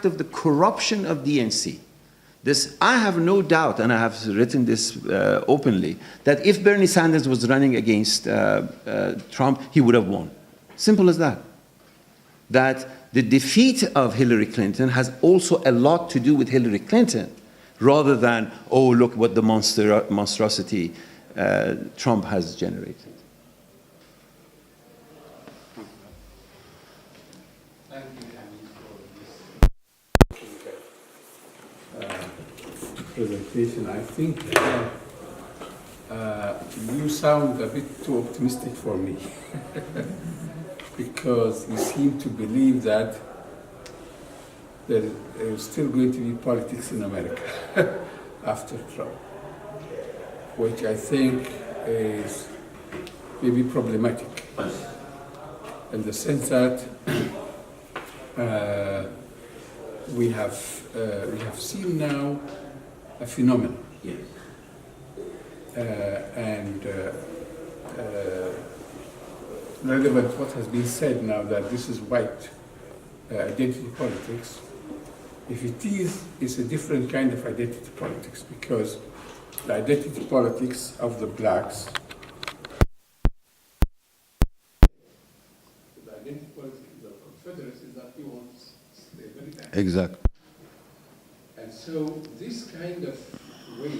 fact of the corruption of DNC. This, I have no doubt, and I have written this openly, that if Bernie Sanders was running against Trump, he would have won. Simple as that. That the defeat of Hillary Clinton has also a lot to do with Hillary Clinton, rather than, oh, look what the monstrosity Trump has generated. Thank you, Hamid, for this presentation. I think you sound a bit too optimistic for me because you seem to believe that there is still going to be politics in America after Trump, which I think is maybe problematic in the sense that we have seen now a phenomenon. Yes. Relevant what has been said now that this is white identity politics. If it is, it's a different kind of identity politics because the identity politics of the blacks, the identity politics of the Confederates is that he wants slavery. Exactly. And so this kind of way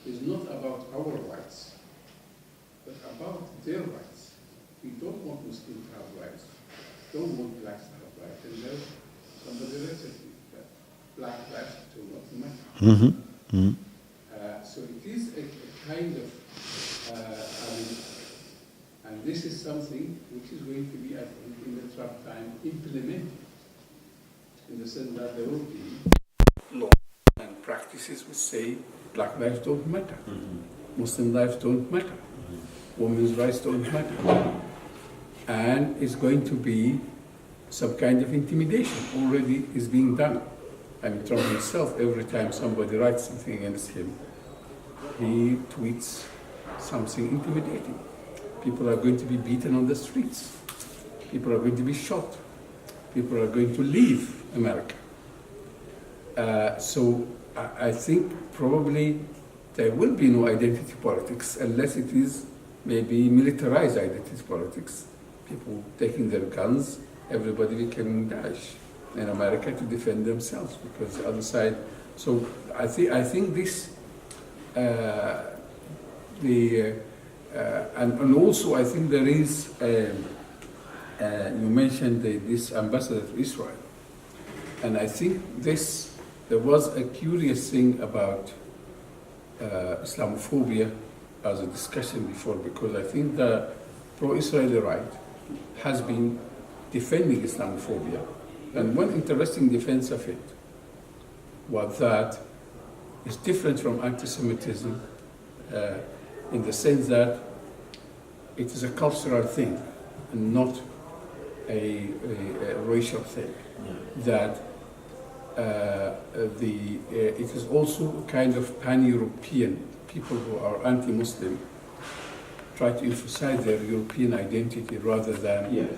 is not about our rights, but about their rights. We don't want Muslims to have rights, don't want blacks to have rights, and there's somebody else said that black lives do not matter. Mm-hmm. Mm-hmm. So it is a kind of, and this is something which is going to be, I think, in the Trump time implemented, in the sense that there will be law and practices which say black lives don't matter, Muslim lives don't matter, women's rights don't matter. And it's going to be some kind of intimidation already is being done. I mean, Trump himself, every time somebody writes something against him, he tweets something intimidating. People are going to be beaten on the streets. People are going to be shot. People are going to leave America. So I think probably there will be no identity politics unless it is maybe militarized identity politics. People taking their guns, everybody becoming Daesh in America to defend themselves because the other side. So I think this and also I think there is you mentioned this ambassador to Israel, and I think there was a curious thing about Islamophobia as a discussion before, because I think the pro-Israeli right has been defending Islamophobia, and one interesting defense of it was that it's different from anti-Semitism in the sense that it is a cultural thing and not a racial thing. Yeah. That it is also a kind of pan-European. People who are anti-Muslim try to emphasize their European identity rather than. Yes.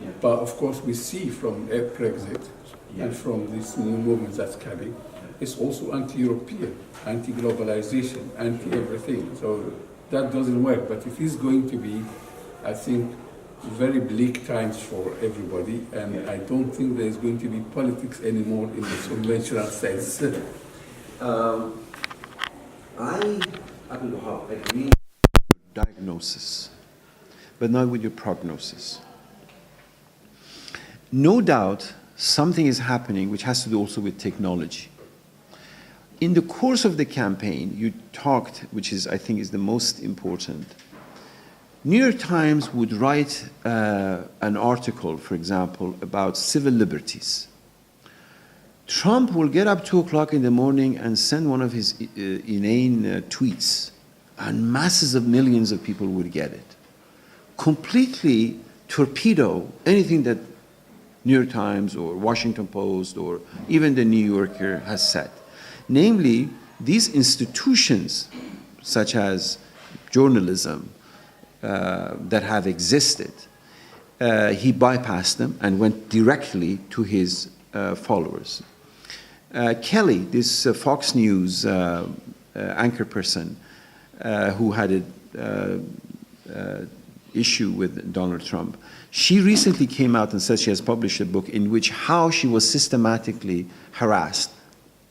Yeah. But of course, we see from Brexit and from this new movement that's coming, it's also anti-European, anti-globalization, anti-everything. So that doesn't work. But it is going to be, I think, very bleak times for everybody, and I don't think there is going to be politics anymore in the conventional sense. I don't know how I agree with your diagnosis, but not with your prognosis. No doubt something is happening which has to do also with technology. In the course of the campaign, you talked, which is, I think, is the most important. New York Times would write an article, for example, about civil liberties. Trump will get up 2 o'clock in the morning and send one of his inane tweets, and masses of millions of people would get it. Completely torpedo anything that New York Times or Washington Post or even the New Yorker has said. Namely, these institutions, such as journalism, that have existed, he bypassed them and went directly to his followers. Kelly, this Fox News anchor person who had an issue with Donald Trump, she recently came out and said she has published a book in which how she was systematically harassed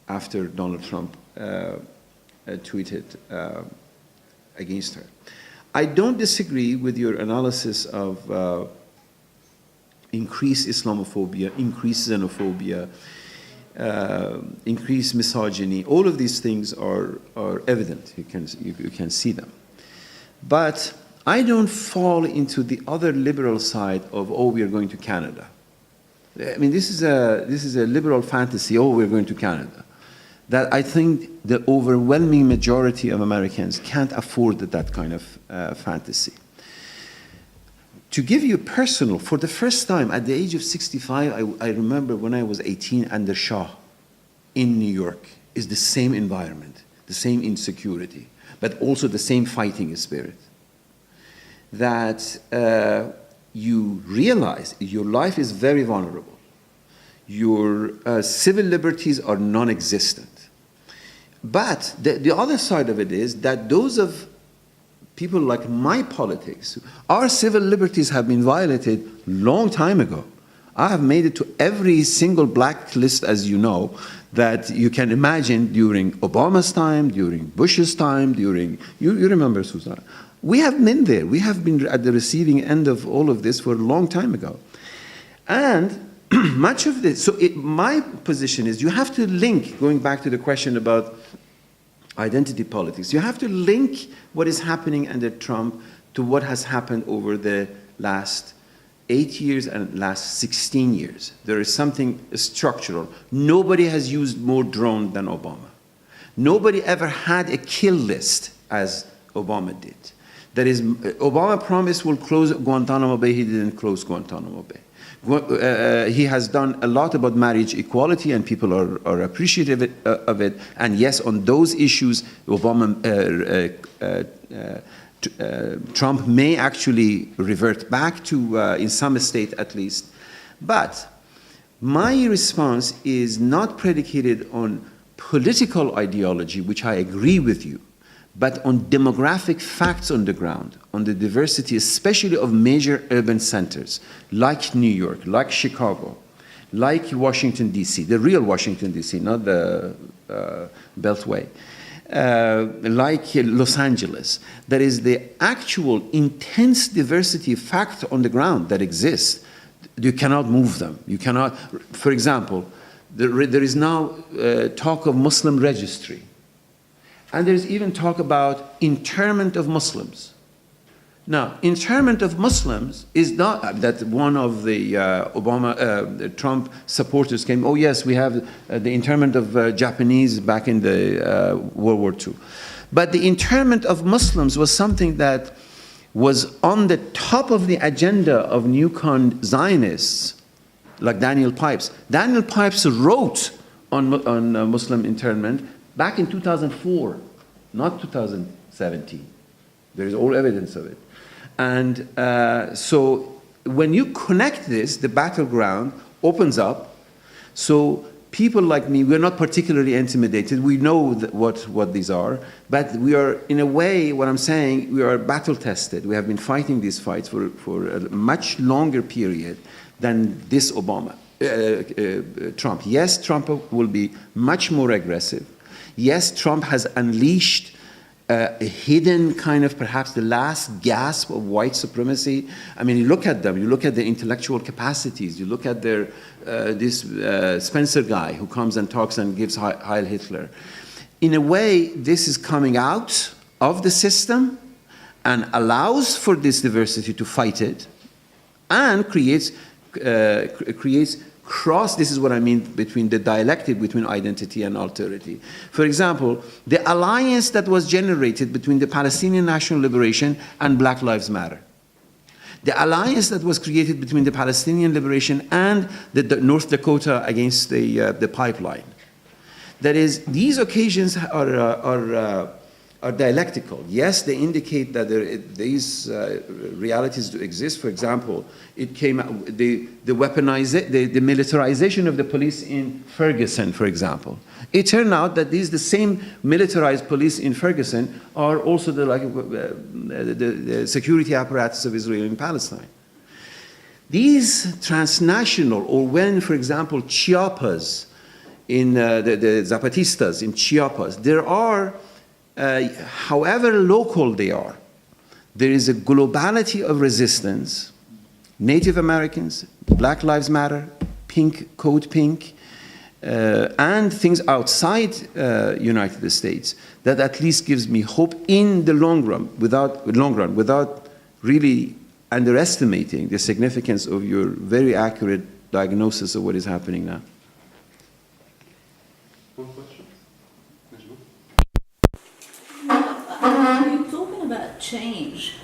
after Donald Trump tweeted against her. I don't disagree with your analysis of increased Islamophobia, increased xenophobia, increased misogyny. All of these things are evident. You can see them. But I don't fall into the other liberal side of, oh, we are going to Canada. I mean, this is a liberal fantasy, oh, we're going to Canada, that I think the overwhelming majority of Americans can't afford that kind of fantasy. To give you personal, for the first time at the age of 65, I remember when I was 18 under Shah in New York, is the same environment, the same insecurity, but also the same fighting spirit. That you realize your life is very vulnerable. Your civil liberties are non-existent. But the other side of it is that those of people like my politics, our civil liberties have been violated long time ago. I have made it to every single blacklist, as you know, that you can imagine during Obama's time, during Bush's time, during, you remember, Susan. We have been there. We have been at the receiving end of all of this for a long time ago. And much of this, so my position is you have to link, going back to the question about identity politics, you have to link what is happening under Trump to what has happened over the last 8 years and last 16 years. There is something structural. Nobody has used more drone than Obama. Nobody ever had a kill list as Obama did. That is, Obama promised will close Guantanamo Bay. He didn't close Guantanamo Bay. He has done a lot about marriage equality, and people are appreciative of it. And yes, on those issues, Trump may actually revert back to, in some state at least. But my response is not predicated on political ideology, which I agree with you, but on demographic facts on the ground, on the diversity, especially of major urban centers, like New York, like Chicago, like Washington, D.C., the real Washington, D.C., not the Beltway, like Los Angeles. There is the actual intense diversity fact on the ground that exists. You cannot move them. You cannot, for example, there is now talk of Muslim registry. And there's even talk about internment of Muslims. Now, internment of Muslims is not that one of the Trump supporters came, oh yes, we have the internment of Japanese back in the World War II. But the internment of Muslims was something that was on the top of the agenda of newcon Zionists, like Daniel Pipes. Daniel Pipes wrote on Muslim internment back in 2004, not 2017. There is all evidence of it. And so when you connect this, the battleground opens up. So people like me, we're not particularly intimidated. We know what these are. But we are, in a way, what I'm saying, we are battle tested. We have been fighting these fights for a much longer period than this Trump. Yes, Trump will be much more aggressive. Yes, Trump has unleashed a hidden kind of perhaps the last gasp of white supremacy. I mean, you look at them, you look at their intellectual capacities, you look at their, this Spencer guy who comes and talks and gives Heil Hitler. In a way, this is coming out of the system and allows for this diversity to fight it and creates cross, this is what I mean between the dialectic between identity and alterity. For example, the alliance that was generated between the Palestinian National Liberation and Black Lives Matter. The alliance that was created between the Palestinian liberation and the North Dakota against the pipeline. That is, these occasions are are dialectical. Yes, they indicate that these realities do exist. For example, it came out, the militarization of the police in Ferguson, for example. It turned out that the same militarized police in Ferguson are also the security apparatus of Israel in Palestine. These transnational, or when, for example, Chiapas, in the Zapatistas in Chiapas, there are, however local they are, there is a globality of resistance. Native Americans, Black Lives Matter, Pink, Code Pink, and things outside United States that at least gives me hope in the long run, without really underestimating the significance of your very accurate diagnosis of what is happening now. One question? You're talking about change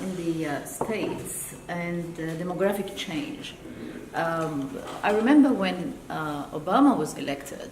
in the States and demographic change. I remember when Obama was elected,